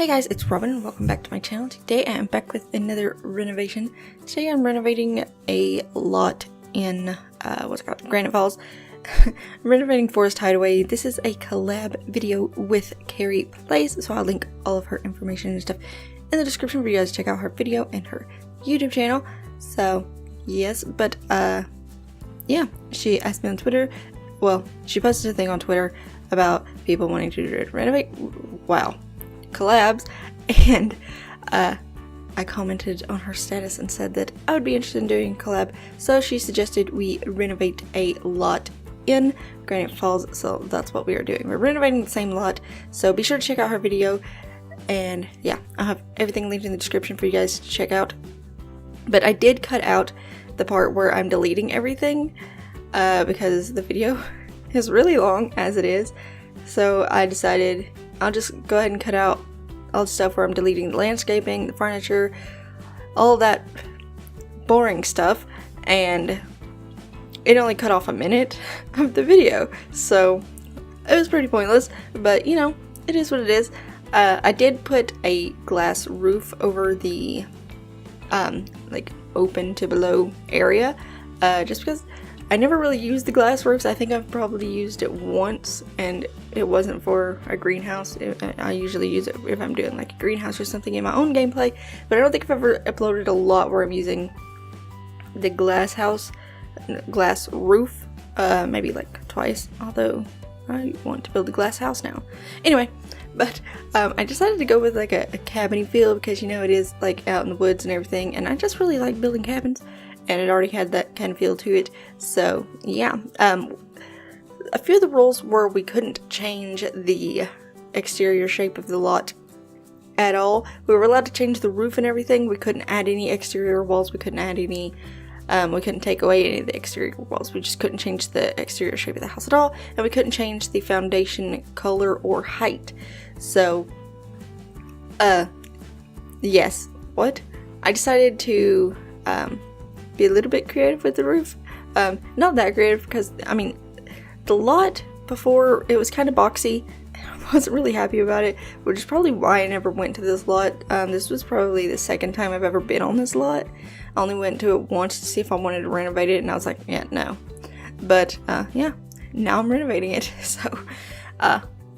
Hey guys, it's Robin and welcome back to my channel. Today I am back with another renovation. Today I'm renovating a lot in, Granite Falls. I'm renovating Forest Hideaway. This is a collab video with Kerryplays, so I'll link all of her information and stuff in the description for you guys to check out her video and her YouTube channel. So, yes, but, yeah, she asked me on Twitter, well, she posted a thing on Twitter about people wanting to renovate, wow, collabs, and I commented on her status and said that I would be interested in doing a collab, so she suggested we renovate a lot in Granite Falls, so that's what we are doing. We're renovating the same lot, so be sure to check out her video, and yeah, I'll have everything linked in the description for you guys to check out. But I did cut out the part where I'm deleting everything, because the video is really long as it is, so I decided I'll just go ahead and cut out all the stuff where I'm deleting the landscaping, the furniture, all that boring stuff, and it only cut off a minute of the video, so it was pretty pointless, but you know, it is what it is. I did put a glass roof over the like open to below area, just because I never really used the glass roofs. I think I've probably used it once, and it wasn't for a greenhouse. I usually use it if I'm doing like a greenhouse or something in my own gameplay, but I don't think I've ever uploaded a lot where I'm using the glass roof, maybe like twice, although I want to build a glass house now. Anyway, but I decided to go with like a cabin-y feel because, you know, it is like out in the woods and everything, and I just really like building cabins, and it already had that kind of feel to it. So yeah, a few of the rules were we couldn't change the exterior shape of the lot at all. We were allowed to change the roof and everything. We couldn't add any exterior walls. We couldn't add any, we couldn't take away any of the exterior walls. We just couldn't change the exterior shape of the house at all, and we couldn't change the foundation color or height. So, yes, what? I decided to, be a little bit creative with the roof. Not that creative because, I mean, the lot before, it was kind of boxy. I wasn't really happy about it, which is probably why I never went to this lot. This was probably the second time I've ever been on this lot. I only went to it once to see if I wanted to renovate it, and I was like, yeah, no. But, yeah, now I'm renovating it, so,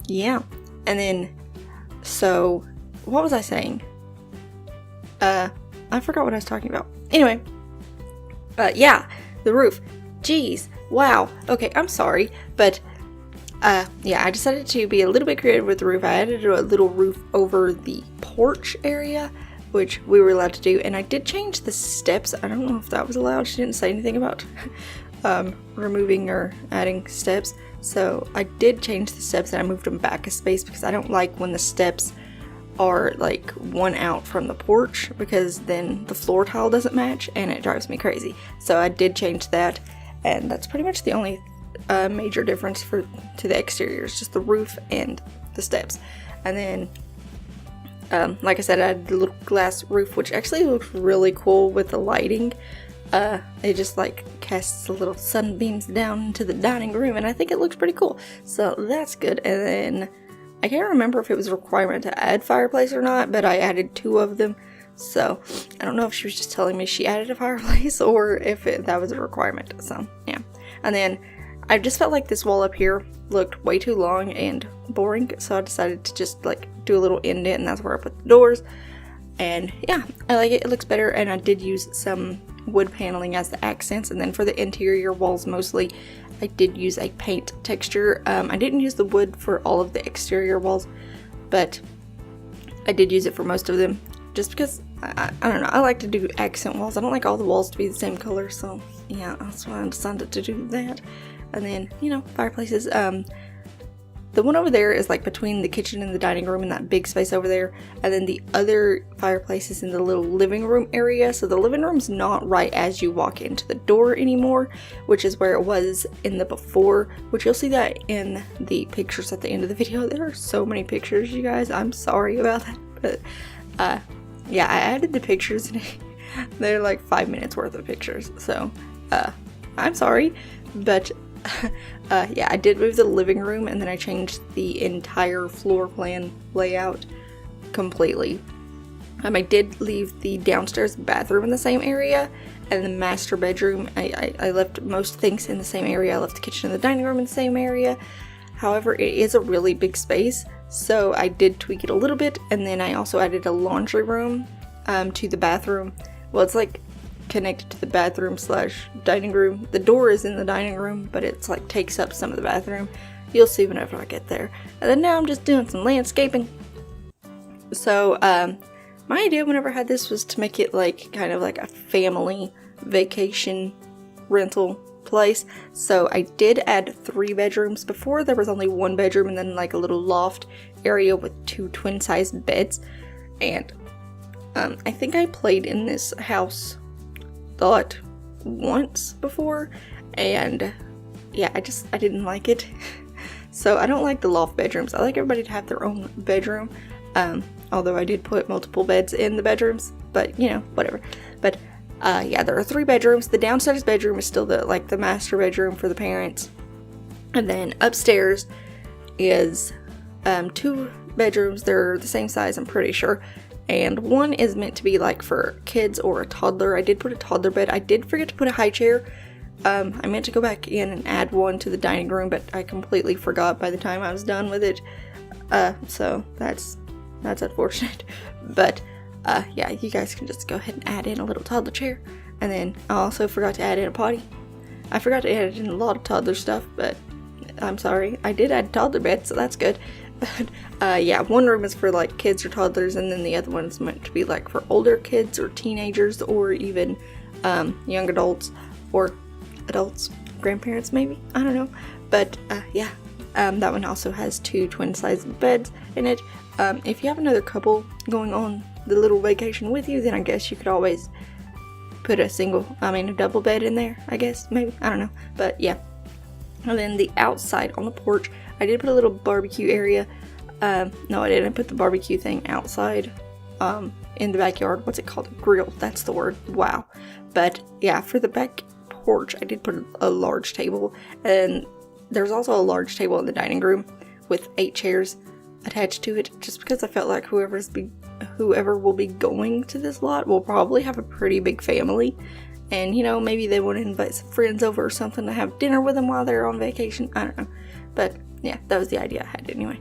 yeah. And then, so, what was I saying? I forgot what I was talking about. Anyway, yeah, the roof. Jeez, wow. Okay, I'm sorry, but, yeah, I decided to be a little bit creative with the roof. I added a little roof over the porch area, which we were allowed to do, and I did change the steps. I don't know if that was allowed. She didn't say anything about removing or adding steps, so I did change the steps and I moved them back a space because I don't like when the steps are like one out from the porch, because then the floor tile doesn't match and it drives me crazy. So I did change that, and that's pretty much the only major difference to the exterior, is just the roof and the steps. And then like I said, I had the little glass roof, which actually looks really cool with the lighting. It just like casts the little sunbeams down into the dining room, and I think it looks pretty cool, so that's good. And then I can't remember if it was a requirement to add fireplace or not, but I added 2 of them, so I don't know if she was just telling me she added a fireplace or if that was a requirement. So yeah. And then I just felt like this wall up here looked way too long and boring, so I decided to just like do a little indent, and that's where I put the doors. And yeah, I like it. It looks better, and I did use some wood paneling as the accents. And then for the interior walls mostly, I did use a paint texture. I didn't use the wood for all of the exterior walls, but I did use it for most of them, just because I don't know, I like to do accent walls. I don't like all the walls to be the same color, so yeah, that's why I decided to do that. And then, you know, fireplaces. The one over there is like between the kitchen and the dining room, in that big space over there, and then the other fireplace is in the little living room area. So the living room's not right as you walk into the door anymore, which is where it was in the before, which you'll see that in the pictures at the end of the video. There are so many pictures, you guys. I'm sorry about that, but yeah, I added the pictures and they're like 5 minutes worth of pictures, so I'm sorry, but yeah, I did move the living room, and then I changed the entire floor plan layout completely. I did leave the downstairs bathroom in the same area, and the master bedroom, I left most things in the same area. I left the kitchen and the dining room in the same area. However, it is a really big space, so I did tweak it a little bit, and then I also added a laundry room to the bathroom. Well, it's like connected to the bathroom / dining room. The door is in the dining room, but it's like takes up some of the bathroom. You'll see whenever I get there. And then now I'm just doing some landscaping. So, my idea whenever I had this was to make it like kind of like a family vacation rental place. So I did add 3 bedrooms. Before there was only 1 bedroom and then like a little loft area with 2 twin-sized beds. And I think I played in this house once before, and yeah, I didn't like it. So I don't like the loft bedrooms. I like everybody to have their own bedroom. Although I did put multiple beds in the bedrooms, but you know, whatever. But yeah, there are 3 bedrooms. The downstairs bedroom is still the master bedroom for the parents. And then upstairs is 2 bedrooms. They're the same size, I'm pretty sure. And one is meant to be like for kids or a toddler. I did put a toddler bed. I did forget to put a high chair. I meant to go back in and add one to the dining room, but I completely forgot by the time I was done with it. So that's unfortunate. But yeah, you guys can just go ahead and add in a little toddler chair. And then I also forgot to add in a potty. I forgot to add in a lot of toddler stuff, but I'm sorry. I did add a toddler bed, so that's good. But yeah, one room is for like kids or toddlers, and then the other one's meant to be like for older kids or teenagers or even young adults or adults, grandparents maybe, I don't know. But yeah, that one also has 2 twin-sized beds in it. If you have another couple going on the little vacation with you, then I guess you could always put a double bed in there, I guess, maybe, I don't know. But yeah. And then the outside on the porch, I did put a little barbecue area. No, I didn't put the barbecue thing outside in the backyard. What's it called? A grill. That's the word. Wow. But yeah, for the back porch, I did put a large table. And there's also a large table in the dining room with 8 chairs attached to it, just because I felt like whoever will be going to this lot will probably have a pretty big family. And, you know, maybe they want to invite some friends over or something to have dinner with them while they're on vacation. I don't know. But, yeah, that was the idea I had anyway.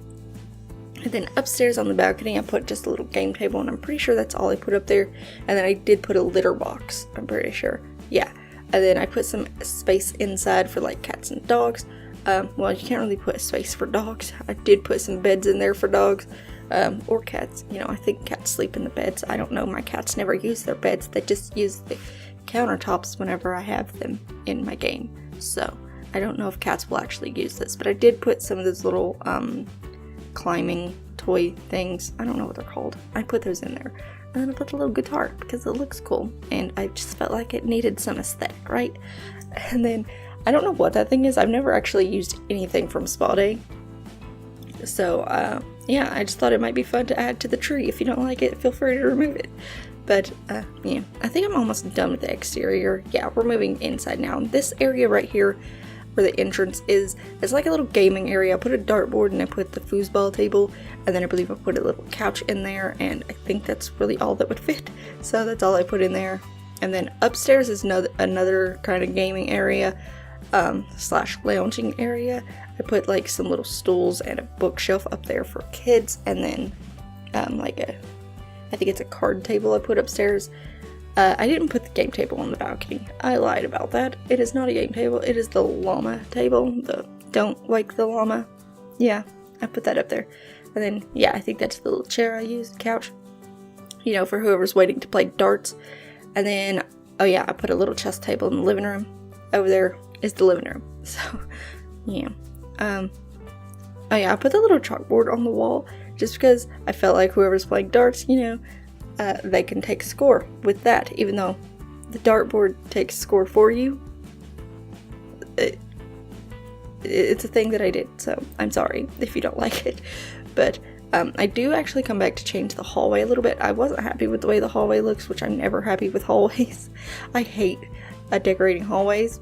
And then upstairs on the balcony, I put just a little game table, and I'm pretty sure that's all I put up there. And then I did put a litter box, I'm pretty sure. Yeah. And then I put some space inside for, like, cats and dogs. Well, you can't really put a space for dogs. I did put some beds in there for dogs. Or cats. You know, I think cats sleep in the beds. I don't know. My cats never use their beds. They just use the countertops whenever I have them in my game. So I don't know if cats will actually use this, but I did put some of those little climbing toy things. I don't know what they're called. I put those in there. And then I put a little guitar because it looks cool, and I just felt like it needed some aesthetic, right? And then I don't know what that thing is. I've never actually used anything from Spa Day. So yeah, I just thought it might be fun to add to the tree. If you don't like it, feel free to remove it. But, yeah, I think I'm almost done with the exterior. Yeah, we're moving inside now. This area right here, where the entrance is, it's like a little gaming area. I put a dartboard and I put the foosball table, and then I believe I put a little couch in there, and I think that's really all that would fit. So that's all I put in there. And then upstairs is another kind of gaming area, / lounging area. I put like some little stools and a bookshelf up there for kids, and then I think it's a card table I put upstairs. I didn't put the game table on the balcony. I lied about that. It is not a game table. It is the llama table. The don't like the llama. Yeah, I put that up there. And then, yeah, I think that's the little chair I use, couch. You know, for whoever's waiting to play darts. And then, oh yeah, I put a little chess table in the living room. Over there is the living room. So, yeah. Oh yeah, I put the little chalkboard on the wall just because I felt like whoever's playing darts, you know, they can take a score with that, even though the dartboard takes a score for you. It's a thing that I did, so I'm sorry if you don't like it. But I do actually come back to change the hallway a little bit. I wasn't happy with the way the hallway looks, which I'm never happy with hallways. I hate decorating hallways.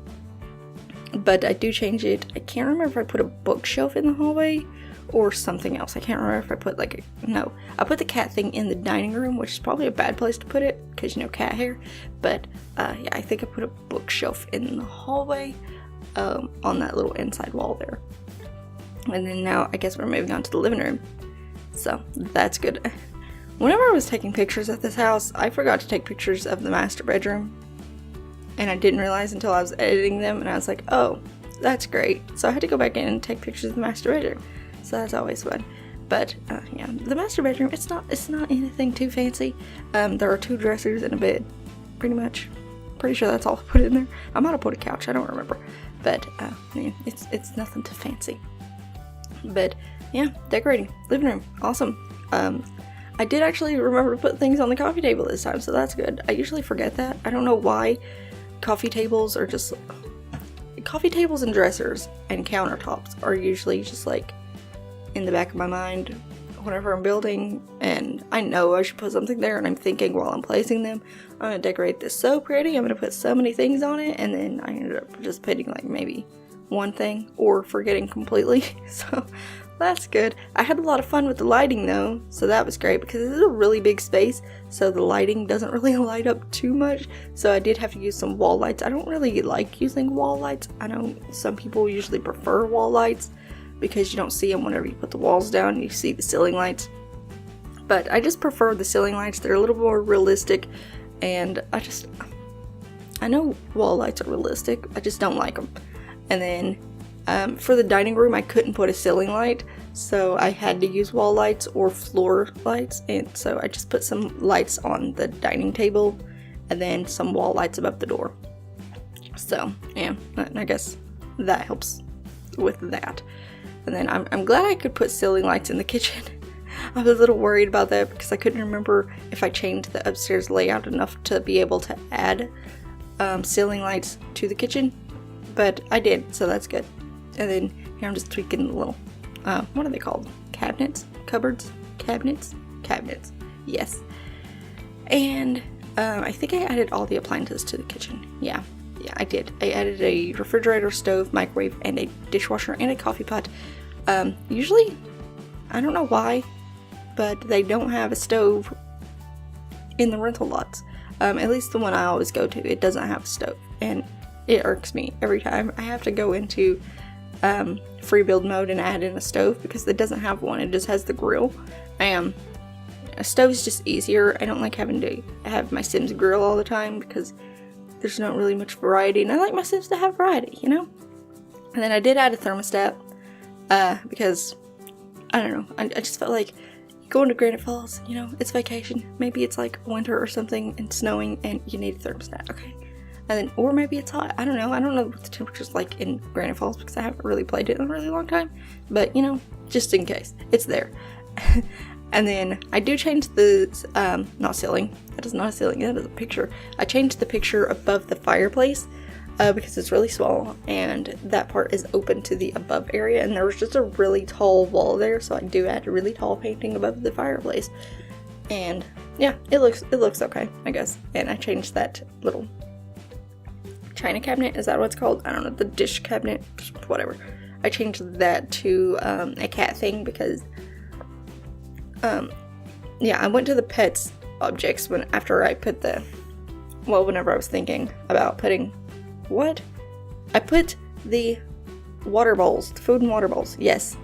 but I do change it. I can't remember if I put a bookshelf in the hallway or something else. I can't remember if I put like no, I put the cat thing in the dining room, which is probably a bad place to put it because, you know, cat hair. But yeah, I think I put a bookshelf in the hallway on that little inside wall there. And then now I guess we're moving on to the living room. So that's good. Whenever I was taking pictures of this house, I forgot to take pictures of the master bedroom. And I didn't realize until I was editing them, and I was like, oh, that's great. So I had to go back in and take pictures of the master bedroom. So that's always fun. But yeah, the master bedroom, it's not anything too fancy. There are 2 dressers and a bed, pretty much. Pretty sure that's all I put in there. I might have put a couch, I don't remember. But yeah, it's nothing too fancy. But yeah, decorating, living room, awesome. I did actually remember to put things on the coffee table this time, so that's good. I usually forget that. I don't know why. Coffee tables and dressers and countertops are usually just like in the back of my mind whenever I'm building, and I know I should put something there, and I'm thinking while I'm placing them, I'm gonna decorate this so pretty, I'm gonna put so many things on it, and then I ended up just putting like maybe one thing or forgetting completely. So that's good. I had a lot of fun with the lighting though, so that was great because this is a really big space, so the lighting doesn't really light up too much, so I did have to use some wall lights. I don't really like using wall lights. I know some people usually prefer wall lights because you don't see them whenever you put the walls down, you see the ceiling lights. But I just prefer the ceiling lights. They're a little more realistic, and I know wall lights are realistic, I just don't like them. And then for the dining room, I couldn't put a ceiling light, so I had to use wall lights or floor lights, and so I just put some lights on the dining table and then some wall lights above the door. So yeah, I guess that helps with that. And then I'm glad I could put ceiling lights in the kitchen. I was a little worried about that because I couldn't remember if I changed the upstairs layout enough to be able to add ceiling lights to the kitchen, but I did, so that's good. And then here I'm just tweaking the little, what are they called? Cabinets? Cupboards? Cabinets? Cabinets. Yes. And I think I added all the appliances to the kitchen. Yeah, I did. I added a refrigerator, stove, microwave, and a dishwasher, and a coffee pot. Usually, I don't know why, but they don't have a stove in the rental lots. At least the one I always go to, it doesn't have a stove. And it irks me every time I have to go into free build mode and add in a stove because it doesn't have one. It just has the grill. A stove is just easier. I don't like having to have my Sims grill all the time because there's not really much variety, and I like my Sims to have variety, you know? And then I did add a thermostat because, I don't know, I just felt like going to Granite Falls, you know, it's vacation. Maybe it's like winter or something and snowing and you need a thermostat, okay? And then, or maybe it's hot. I don't know what the temperature's like in Granite Falls because I haven't really played it in a really long time. But, you know, just in case, it's there. And then I do change the, not ceiling. That is not a ceiling, that is a picture. I changed the picture above the fireplace because it's really small and that part is open to the above area. And there was just a really tall wall there, so I do add a really tall painting above the fireplace. And yeah, it looks okay, I guess. And I changed that little china cabinet, is that what it's called? I don't know, the dish cabinet, whatever. I changed that to a cat thing because yeah, I went to the pets objects whenever I was thinking about putting I put the water bowls, the food and water bowls, yes.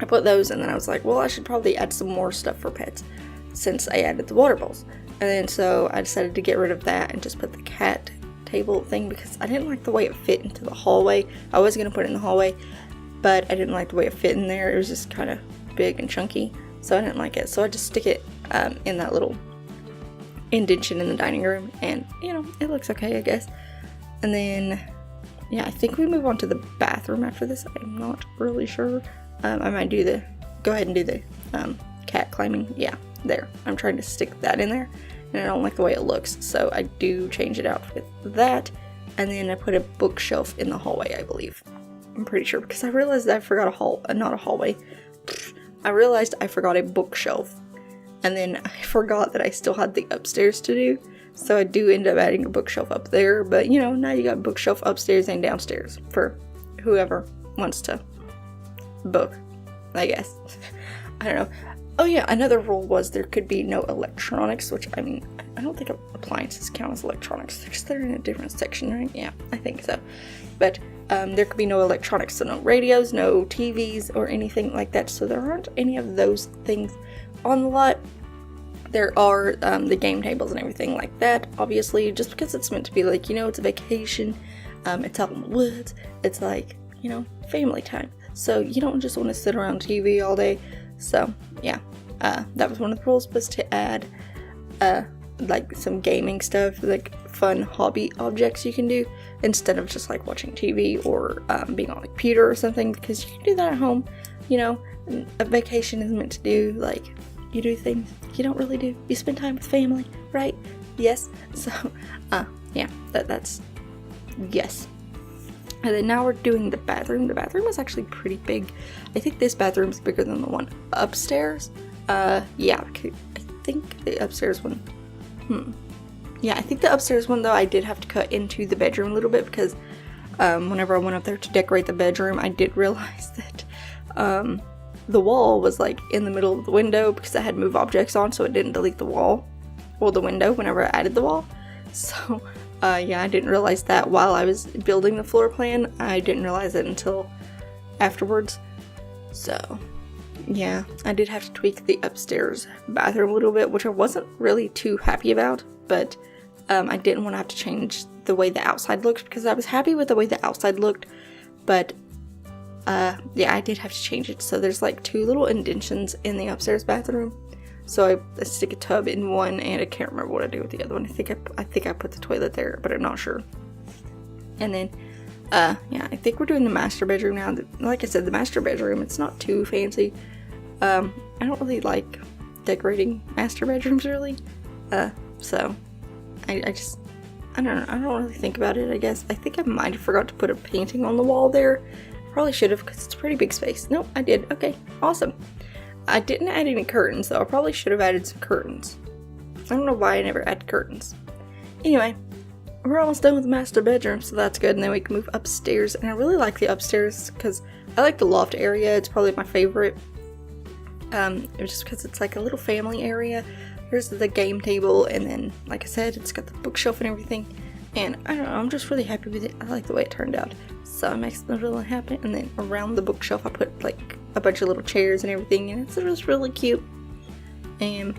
I put those, and then I was like, well, I should probably add some more stuff for pets since I added the water bowls. And then so I decided to get rid of that and just put the cat table thing because I didn't like the way it fit into the hallway. I was going to put it in the hallway, but I didn't like the way it fit in there. It was just kind of big and chunky, so I didn't like it. So I just stick it in that little indentation in the dining room, and you know, it looks okay, I guess. And then yeah, I think we move on to the bathroom after this. I'm not really sure. I might go ahead and do the cat climbing. Yeah, there. I'm trying to stick that in there, and I don't like the way it looks, so I do change it out with that. And then I put a bookshelf in the hallway, I believe. I'm pretty sure, because I realized that I forgot not a hallway. I realized I forgot a bookshelf, and then I forgot that I still had the upstairs to do. So I do end up adding a bookshelf up there, but you know, now you got bookshelf upstairs and downstairs for whoever wants to book, I guess. I don't know. Oh yeah, another rule was there could be no electronics, which I mean, I don't think appliances count as electronics. They're in a different section, right? Yeah, I think so. But there could be no electronics, so no radios, no TVs, or anything like that. So there aren't any of those things on the lot. There are the game tables and everything like that, obviously, just because it's meant to be like, you know, it's a vacation, it's out in the woods, it's like, you know, family time. So you don't just want to sit around TV all day. So yeah, that was one of the rules, was to add like some gaming stuff, like fun hobby objects you can do instead of just like watching TV or being on a computer or something, because you can do that at home. You know, a vacation is meant to do, like, you do things you don't really do. You spend time with family, right? Yes. So yeah, that's yes. And then now we're doing the bathroom. The bathroom is actually pretty big. I think this bathroom's bigger than the one upstairs. Yeah, I think the upstairs one, yeah, I think the upstairs one, though, I did have to cut into the bedroom a little bit because whenever I went up there to decorate the bedroom, I did realize that the wall was like in the middle of the window because I had move objects on, so it didn't delete the wall or the window whenever I added the wall. So yeah, I didn't realize that while I was building the floor plan. I didn't realize it until afterwards. So yeah, I did have to tweak the upstairs bathroom a little bit, which I wasn't really too happy about, but I didn't want to have to change the way the outside looked because I was happy with the way the outside looked, but yeah, I did have to change it. So there's like 2 little indentions in the upstairs bathroom. So I stick a tub in one, and I can't remember what I do with the other one. I think I put the toilet there, but I'm not sure. And then, yeah, I think we're doing the master bedroom now. Like I said, the master bedroom, it's not too fancy. I don't really like decorating master bedrooms, really. So I don't know. I don't really think about it, I guess. I think I might have forgot to put a painting on the wall there. Probably should have, because it's a pretty big space. Nope, I did. Okay, awesome. I didn't add any curtains, though. I probably should have added some curtains. I don't know why I never add curtains. Anyway, we're almost done with the master bedroom, so that's good. And then we can move upstairs. And I really like the upstairs because I like the loft area. It's probably my favorite. Just because it's like a little family area. Here's the game table, and then, like I said, it's got the bookshelf and everything. And I don't know, I'm just really happy with it. I like the way it turned out. So it makes me really happy. And then around the bookshelf, I put like a bunch of little chairs and everything, and it's just really cute and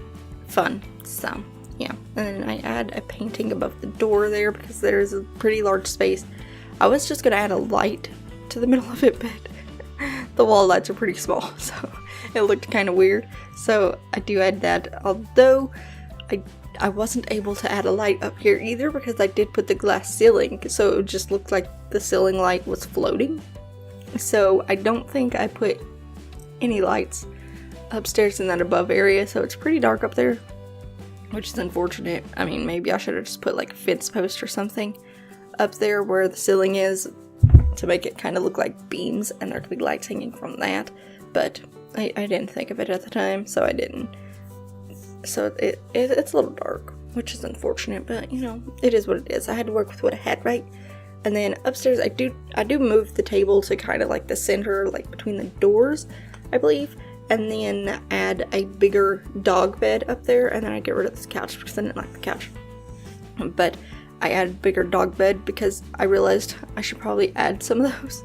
fun. So yeah, and then I add a painting above the door there because there's a pretty large space. I was just gonna add a light to the middle of it, but the wall lights are pretty small, so it looked kind of weird. So I do add that, although I wasn't able to add a light up here either because I did put the glass ceiling, so it just looked like the ceiling light was floating. So I don't think I put any lights upstairs in that above area, so it's pretty dark up there, which is unfortunate. I mean, maybe I should have just put like a fence post or something up there where the ceiling is to make it kind of look like beams and there could be lights hanging from that, but I didn't think of it at the time, so I didn't. So it's a little dark, which is unfortunate, but you know, it is what it is. I had to work with what I had, right? And then upstairs, I do move the table to kind of like the center, like between the doors, I believe, and then add a bigger dog bed up there, and then I get rid of this couch because I didn't like the couch. But I added bigger dog bed because I realized I should probably add some of those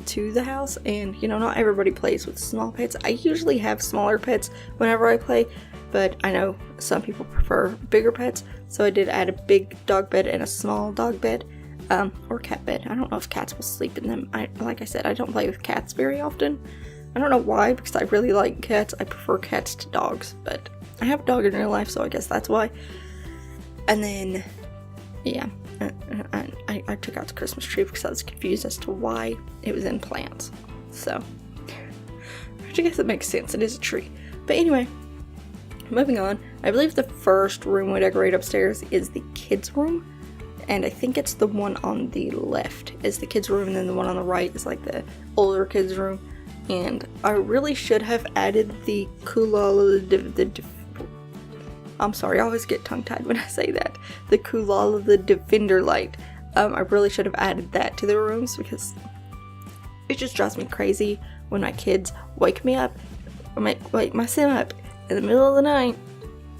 to the house, and you know, not everybody plays with small pets. I usually have smaller pets whenever I play, but I know some people prefer bigger pets, so I did add a big dog bed and a small dog bed, or cat bed. I don't know if cats will sleep in them. Like I said, I don't play with cats very often. I don't know why, because I really like cats. I prefer cats to dogs, but I have a dog in real life, so I guess that's why. And then, yeah, I took out the Christmas tree because I was confused as to why it was in plants. So, which I guess it makes sense. It is a tree. But anyway, moving on. I believe the first room we decorate upstairs is the kids' room. And I think it's the one on the left is the kids' room, and then the one on the right is like the older kids' room. And I really should have added the I'm sorry, I always get tongue-tied when I say that. The Collab, the Defender light. I really should have added that to the rooms because it just drives me crazy when my kids wake me up, or wake my sim up in the middle of the night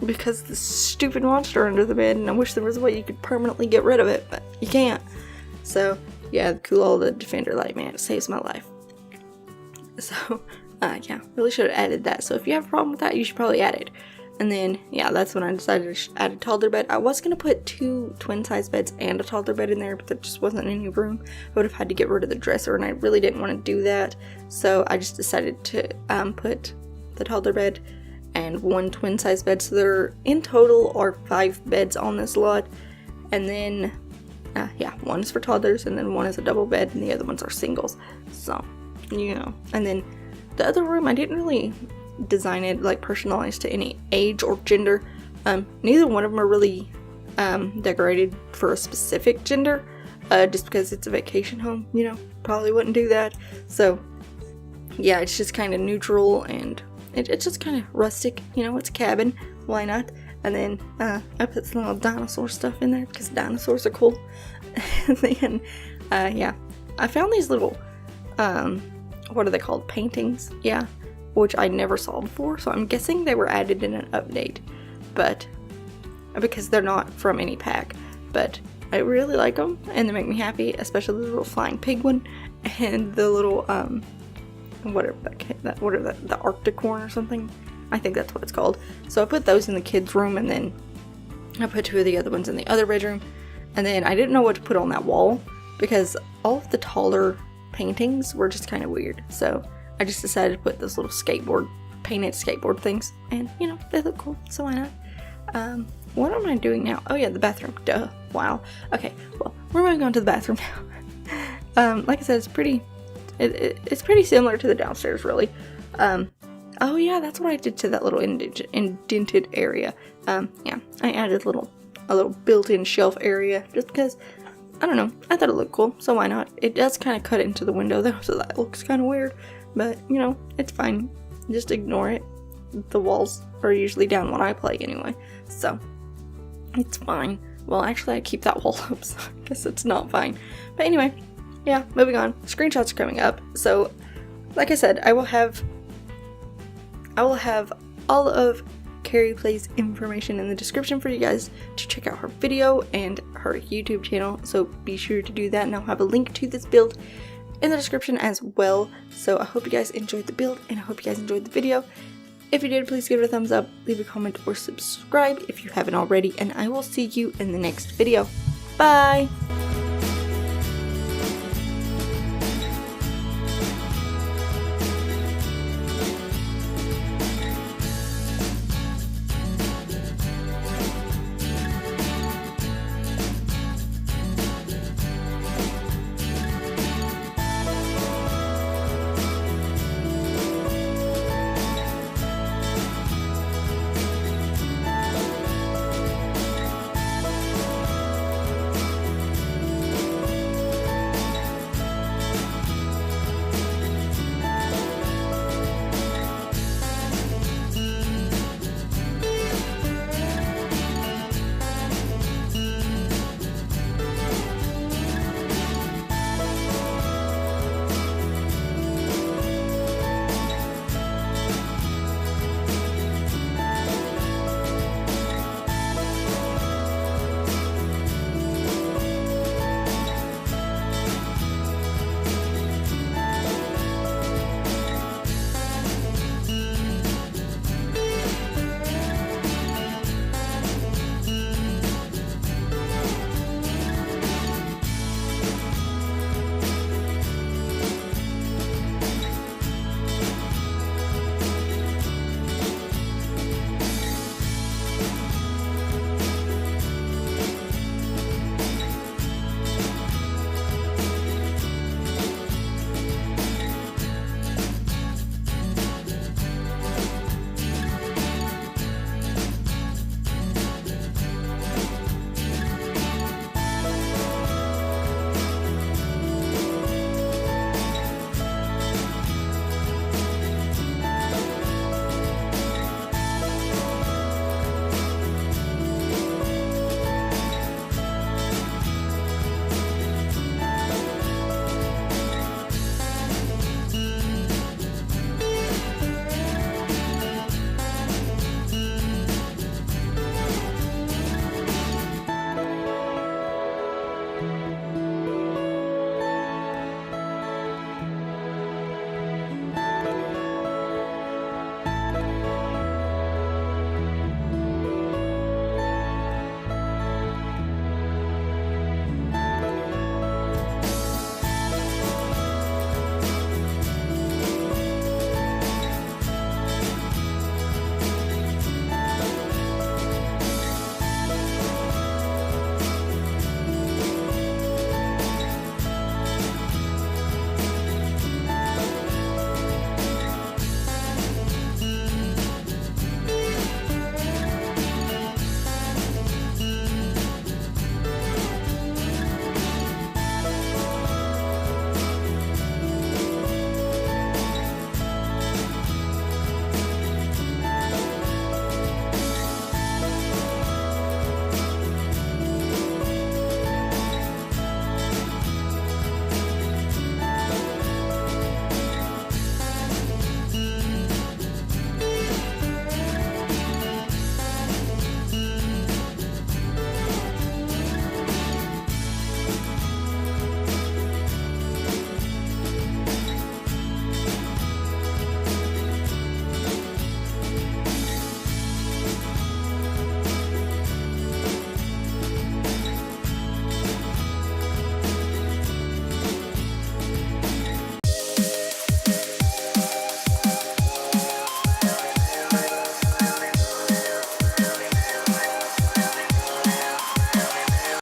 because the stupid monster under the bed, and I wish there was a way you could permanently get rid of it, but you can't. So yeah, the Collab, the Defender light, man, it saves my life. So yeah, really should have added that. So if you have a problem with that, you should probably add it. And then, yeah, that's when I decided to add a toddler bed. I was going to put 2 twin-size beds and a toddler bed in there, but there just wasn't any room. I would have had to get rid of the dresser, and I really didn't want to do that. So I just decided to put the toddler bed and 1 twin-size bed. So there in total are 5 beds on this lot. And then, yeah, 1 is for toddlers, and then 1 is a double bed, and the other ones are singles. So, you know. And then the other room, I didn't really design it like personalized to any age or gender. Neither one of them are really decorated for a specific gender, just because it's a vacation home, you know, probably wouldn't do that. So yeah, it's just kind of neutral, and it's just kind of rustic, you know, it's a cabin, why not? And then I put some little dinosaur stuff in there because dinosaurs are cool. And then yeah, I found these little what are they called, paintings, yeah, which I never saw before, so I'm guessing they were added in an update, but because they're not from any pack. But I really like them, and they make me happy, especially the little flying pig one, and the little whatever the Arctic one or something. I think that's what it's called. So I put those in the kids' room, and then I put 2 of the other ones in the other bedroom. And then I didn't know what to put on that wall because all of the taller paintings were just kind of weird. So I just decided to put those little painted skateboard things, and you know, they look cool, so why not? What am I doing now? Oh yeah, the bathroom, duh, wow. Okay, well, we're moving on to the bathroom now. Like I said, it's pretty similar to the downstairs, really. Oh yeah, that's what I did to that little indented area. Yeah, I added a little built-in shelf area, just because, I don't know, I thought it looked cool, so why not? It does kind of cut into the window though, so that looks kind of weird. But, you know, it's fine. Just ignore it. The walls are usually down when I play anyway. So, it's fine. Well, actually, I keep that wall up, so I guess it's not fine. But anyway, yeah, moving on. Screenshots are coming up. So, like I said, I will have all of Kerryplays information in the description for you guys to check out her video and her YouTube channel. So, be sure to do that, and I'll have a link to this build in the description as well. So I hope you guys enjoyed the build, and I hope you guys enjoyed the video. If you did, please give it a thumbs up, leave a comment, or subscribe if you haven't already, and I will see you in the next video. Bye!